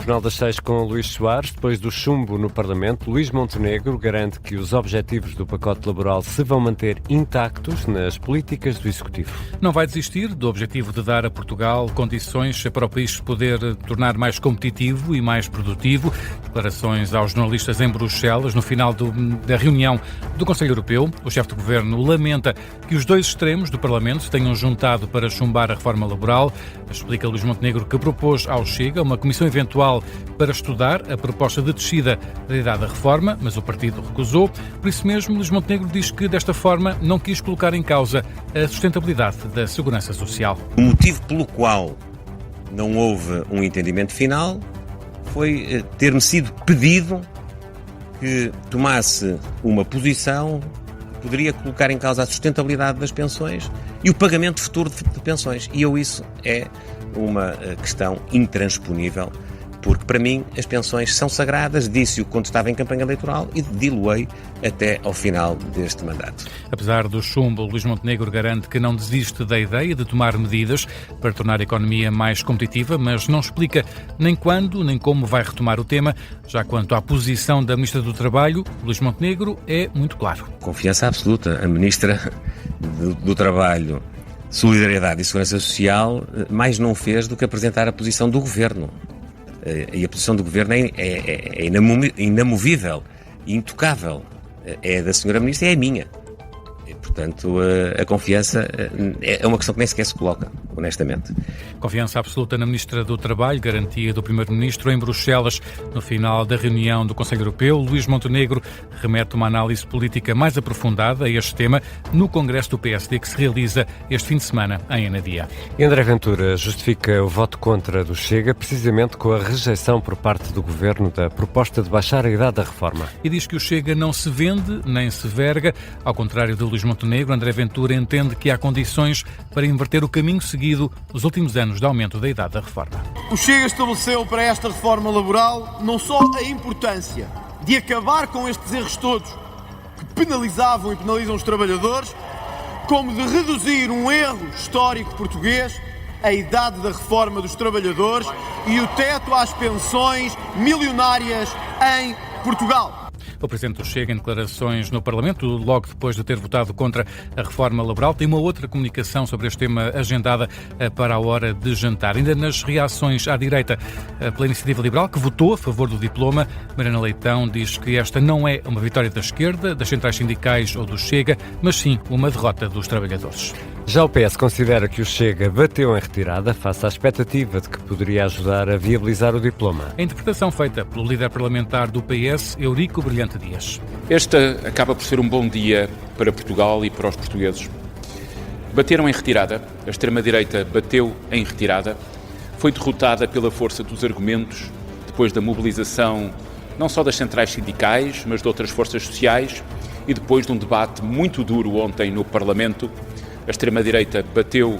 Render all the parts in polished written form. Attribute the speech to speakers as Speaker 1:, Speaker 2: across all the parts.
Speaker 1: Jornal das 6 com Luís Soares. Depois do chumbo no Parlamento, Luís Montenegro garante que os objetivos do pacote laboral se vão manter intactos nas políticas do Executivo.
Speaker 2: Não vai desistir do objetivo de dar a Portugal condições para o país poder tornar mais competitivo e mais produtivo. Declarações aos jornalistas em Bruxelas no final da reunião do Conselho Europeu. O chefe de governo lamenta que os dois extremos do Parlamento tenham juntado para chumbar a reforma laboral. Explica Luís Montenegro que propôs ao Chega uma comissão eventual para estudar a proposta de descida da idade da reforma, mas o partido recusou. Por isso mesmo, Luís Montenegro diz que desta forma não quis colocar em causa a sustentabilidade da segurança social.
Speaker 3: O motivo pelo qual não houve um entendimento final foi ter-me sido pedido que tomasse uma posição que poderia colocar em causa a sustentabilidade das pensões e o pagamento futuro de pensões. E isso é uma questão intransponível, porque para mim as pensões são sagradas, disse-o quando estava em campanha eleitoral e diluei até ao final deste mandato.
Speaker 2: Apesar do chumbo, Luís Montenegro garante que não desiste da ideia de tomar medidas para tornar a economia mais competitiva, mas não explica nem quando nem como vai retomar o tema. Já quanto à posição da Ministra do Trabalho, Luís Montenegro é muito claro.
Speaker 3: Confiança absoluta. A Ministra do Trabalho, Solidariedade e Segurança Social mais não fez do que apresentar a posição do Governo. E a posição do Governo é inamovível, intocável. É da Sra. Ministra e é a minha. E, portanto, a confiança é uma questão que nem sequer se coloca, honestamente.
Speaker 2: Confiança absoluta na Ministra do Trabalho, garantia do Primeiro-Ministro em Bruxelas. No final da reunião do Conselho Europeu, Luís Montenegro remete uma análise política mais aprofundada a este tema no Congresso do PSD que se realiza este fim de semana em Anadia.
Speaker 1: E André Ventura justifica o voto contra do Chega precisamente com a rejeição por parte do Governo da proposta de baixar a idade da reforma.
Speaker 2: E diz que o Chega não se vende nem se verga. Ao contrário de Luís Montenegro, André Ventura entende que há condições para inverter o caminho seguido nos últimos anos de aumento da idade da reforma.
Speaker 4: O Chega estabeleceu para esta reforma laboral não só a importância de acabar com estes erros todos que penalizavam e penalizam os trabalhadores, como de reduzir um erro histórico português, a idade da reforma dos trabalhadores e o teto às pensões milionárias em Portugal.
Speaker 2: O Presidente do Chega, em declarações no Parlamento, logo depois de ter votado contra a reforma laboral, tem uma outra comunicação sobre este tema agendada para a hora de jantar. Ainda nas reações à direita pela Iniciativa Liberal, que votou a favor do diploma, Mariana Leitão diz que esta não é uma vitória da esquerda, das centrais sindicais ou do Chega, mas sim uma derrota dos trabalhadores.
Speaker 1: Já o PS considera que o Chega bateu em retirada face à expectativa de que poderia ajudar a viabilizar o diploma.
Speaker 2: A interpretação feita pelo líder parlamentar do PS, Eurico Brilhante Dias.
Speaker 5: Este acaba por ser um bom dia para Portugal e para os portugueses. Bateram em retirada, a extrema-direita bateu em retirada, foi derrotada pela força dos argumentos, depois da mobilização não só das centrais sindicais, mas de outras forças sociais, e depois de um debate muito duro ontem no Parlamento. A extrema-direita bateu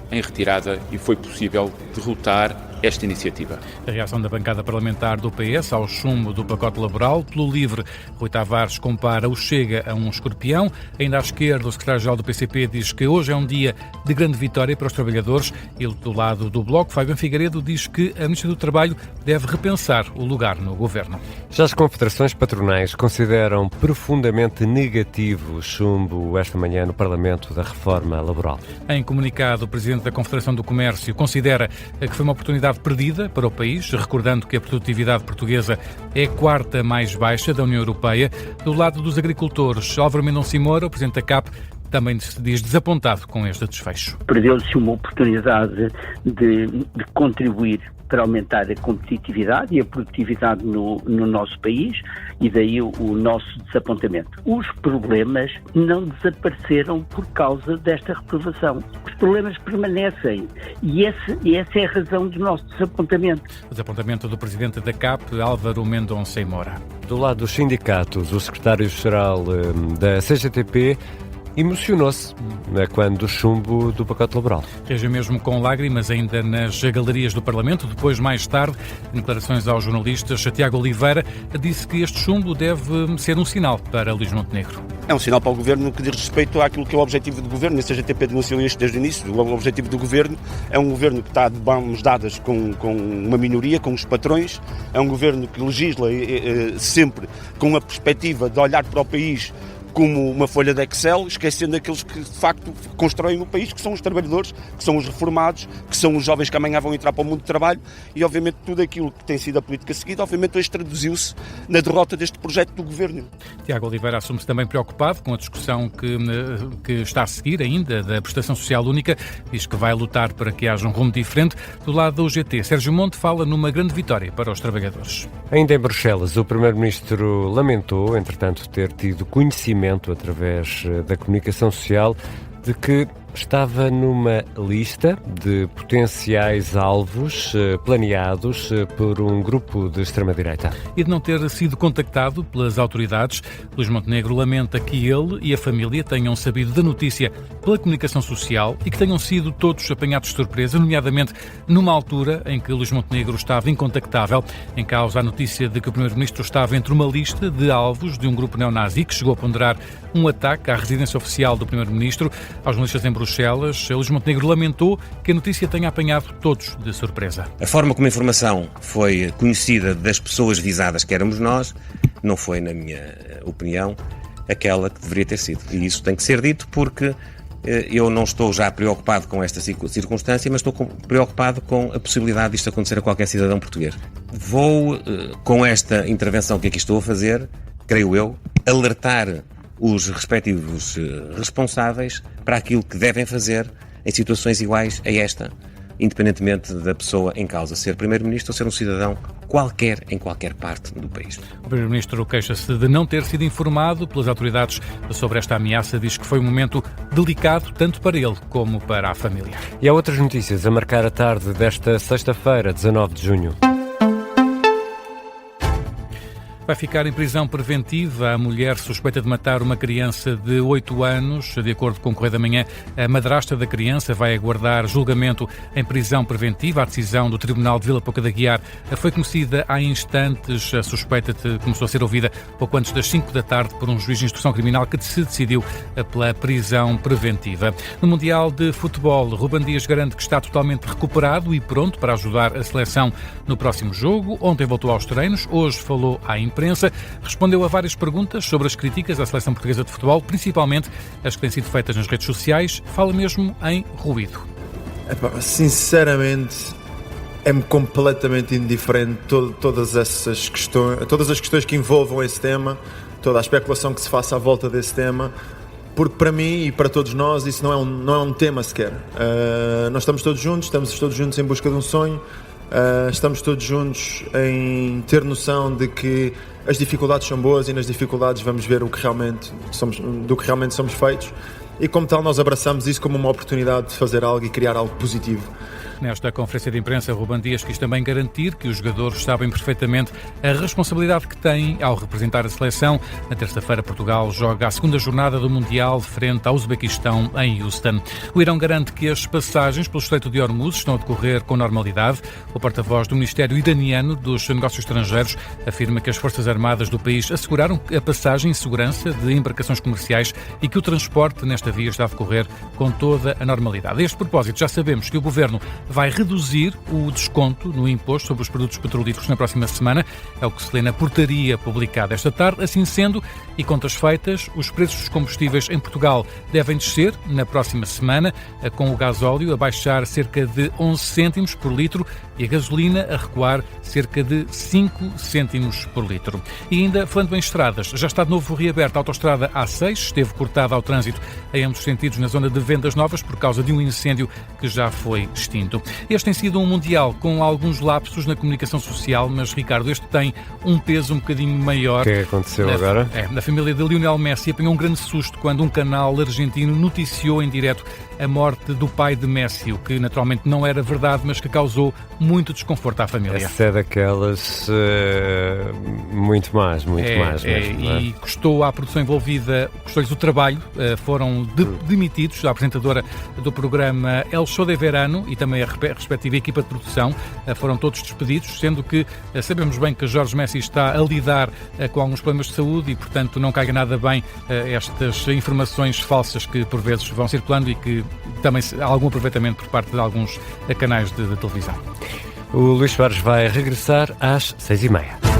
Speaker 5: em retirada e foi possível derrotar esta iniciativa.
Speaker 2: A reação da bancada parlamentar do PS ao chumbo do pacote laboral. Pelo LIVRE, Rui Tavares compara o Chega a um escorpião. Ainda à esquerda, o secretário-geral do PCP diz que hoje é um dia de grande vitória para os trabalhadores. E do lado do Bloco, Fábio Figueiredo diz que a Ministra do Trabalho deve repensar o lugar no governo.
Speaker 1: Já as confederações patronais consideram profundamente negativo o chumbo esta manhã no Parlamento da reforma laboral.
Speaker 2: Em comunicado, o Presidente da Confederação do Comércio considera que foi uma oportunidade perdida para o país, recordando que a produtividade portuguesa é a quarta mais baixa da União Europeia. Do lado dos agricultores, Álvaro Mendonça Moura, o Presidente da CAP, também se diz desapontado com este desfecho.
Speaker 6: Perdeu-se uma oportunidade de contribuir para aumentar a competitividade e a produtividade no nosso país, e daí o nosso desapontamento. Os problemas não desapareceram por causa desta reprovação. Os problemas permanecem e essa é a razão do nosso desapontamento.
Speaker 2: O desapontamento do Presidente da CAP, Álvaro Mendonça Moura.
Speaker 1: Do lado dos sindicatos, o secretário-geral da CGTP emocionou-se quando o chumbo do pacote laboral.
Speaker 2: Reagiu mesmo com lágrimas ainda nas galerias do Parlamento. Depois, mais tarde, em declarações aos jornalistas, Tiago Oliveira disse que este chumbo deve ser um sinal para Luís Montenegro.
Speaker 7: É um sinal para o Governo que diz respeito àquilo que é o objetivo do Governo. A CGTP denunciou isto desde o início. O objetivo do Governo é um Governo que está de mãos dadas com uma minoria, com os patrões. É um Governo que legisla sempre com a perspectiva de olhar para o país como uma folha de Excel, esquecendo aqueles que de facto constroem o país, que são os trabalhadores, que são os reformados, que são os jovens que amanhã vão entrar para o mundo do trabalho, e obviamente tudo aquilo que tem sido a política seguida, obviamente hoje traduziu-se na derrota deste projeto do Governo.
Speaker 2: Tiago Oliveira assume-se também preocupado com a discussão que está a seguir ainda da prestação social única, diz que vai lutar para que haja um rumo diferente. Do lado da UGT, Sérgio Monte fala numa grande vitória para os trabalhadores.
Speaker 1: Ainda em Bruxelas, o Primeiro-Ministro lamentou, entretanto, ter tido conhecimento através da comunicação social de que estava numa lista de potenciais alvos planeados por um grupo de extrema-direita.
Speaker 2: E de não ter sido contactado pelas autoridades, Luís Montenegro lamenta que ele e a família tenham sabido da notícia pela comunicação social e que tenham sido todos apanhados de surpresa, nomeadamente numa altura em que Luís Montenegro estava incontactável. Em causa a notícia de que o Primeiro-Ministro estava entre uma lista de alvos de um grupo neonazi que chegou a ponderar um ataque à residência oficial do Primeiro-Ministro. Aos jornalistas em Bruxelas, Luís Montenegro lamentou que a notícia tenha apanhado todos de surpresa.
Speaker 3: A forma como a informação foi conhecida das pessoas visadas, que éramos nós, não foi, na minha opinião, aquela que deveria ter sido. E isso tem que ser dito porque eu não estou já preocupado com esta circunstância, mas estou preocupado com a possibilidade disto acontecer a qualquer cidadão português. Vou, com esta intervenção que aqui estou a fazer, creio eu, alertar os respectivos responsáveis para aquilo que devem fazer em situações iguais a esta, independentemente da pessoa em causa ser Primeiro-Ministro ou ser um cidadão qualquer em qualquer parte do país.
Speaker 2: O Primeiro-Ministro queixa-se de não ter sido informado pelas autoridades sobre esta ameaça, diz que foi um momento delicado tanto para ele como para a família.
Speaker 1: E há outras notícias a marcar a tarde desta sexta-feira, 19 de junho.
Speaker 2: Vai ficar em prisão preventiva a mulher suspeita de matar uma criança de 8 anos. De acordo com o Correio da Manhã, a madrasta da criança vai aguardar julgamento em prisão preventiva. A decisão do Tribunal de Vila Pouca de Aguiar foi conhecida há instantes. A suspeita começou a ser ouvida pouco antes das 5 da tarde por um juiz de instrução criminal que se decidiu pela prisão preventiva. No Mundial de Futebol, Ruben Dias garante que está totalmente recuperado e pronto para ajudar a seleção no próximo jogo. Ontem voltou aos treinos, hoje falou à imprensa, respondeu a várias perguntas sobre as críticas à seleção portuguesa de futebol, principalmente as que têm sido feitas nas redes sociais. Fala mesmo em ruído.
Speaker 8: Sinceramente, é-me completamente indiferente todas as questões que envolvam esse tema, toda a especulação que se faça à volta desse tema, porque para mim e para todos nós isso não é um tema sequer. Nós estamos todos juntos em busca de um sonho. Estamos todos juntos em ter noção de que as dificuldades são boas e nas dificuldades vamos ver do que realmente somos feitos, e como tal nós abraçamos isso como uma oportunidade de fazer algo e criar algo positivo.
Speaker 2: Nesta conferência de imprensa, Ruben Dias quis também garantir que os jogadores sabem perfeitamente a responsabilidade que têm ao representar a seleção. Na terça-feira, Portugal joga a segunda jornada do Mundial frente ao Uzbequistão em Houston. O Irão garante que as passagens pelo Estreito de Hormuz estão a decorrer com normalidade. O porta-voz do Ministério Iraniano dos Negócios Estrangeiros afirma que as Forças Armadas do país asseguraram a passagem em segurança de embarcações comerciais e que o transporte nesta via está a decorrer com toda a normalidade. A este propósito, já sabemos que o Governo vai reduzir o desconto no imposto sobre os produtos petrolíferos na próxima semana. É o que se lê na portaria publicada esta tarde. Assim sendo, e contas feitas, os preços dos combustíveis em Portugal devem descer na próxima semana, com o gasóleo a baixar cerca de 11 cêntimos por litro e a gasolina a recuar cerca de 5 cêntimos por litro. E ainda, falando em estradas, já está de novo reaberta a autoestrada A6, esteve cortada ao trânsito em ambos os sentidos na zona de Vendas Novas por causa de um incêndio que já foi extinto. muito. Este tem sido um Mundial com alguns lapsos na comunicação social, mas, Ricardo, este tem um peso um bocadinho maior.
Speaker 1: O que é que aconteceu agora?
Speaker 2: Na família de Lionel Messi apanhou um grande susto quando um canal argentino noticiou em direto a morte do pai de Messi, o que naturalmente não era verdade, mas que causou muito desconforto à família.
Speaker 1: Essa é daquelas muito mais mesmo, não é?
Speaker 2: E custou à produção envolvida, custou-lhes o trabalho, foram demitidos, a apresentadora do programa El Show de Verano e também a respectiva equipa de produção, foram todos despedidos, sendo que sabemos bem que Jorge Messi está a lidar com alguns problemas de saúde e, portanto, não caiga nada bem estas informações falsas que por vezes vão circulando e que também há algum aproveitamento por parte de alguns canais de televisão.
Speaker 1: O Luís Soares vai regressar às 6h30.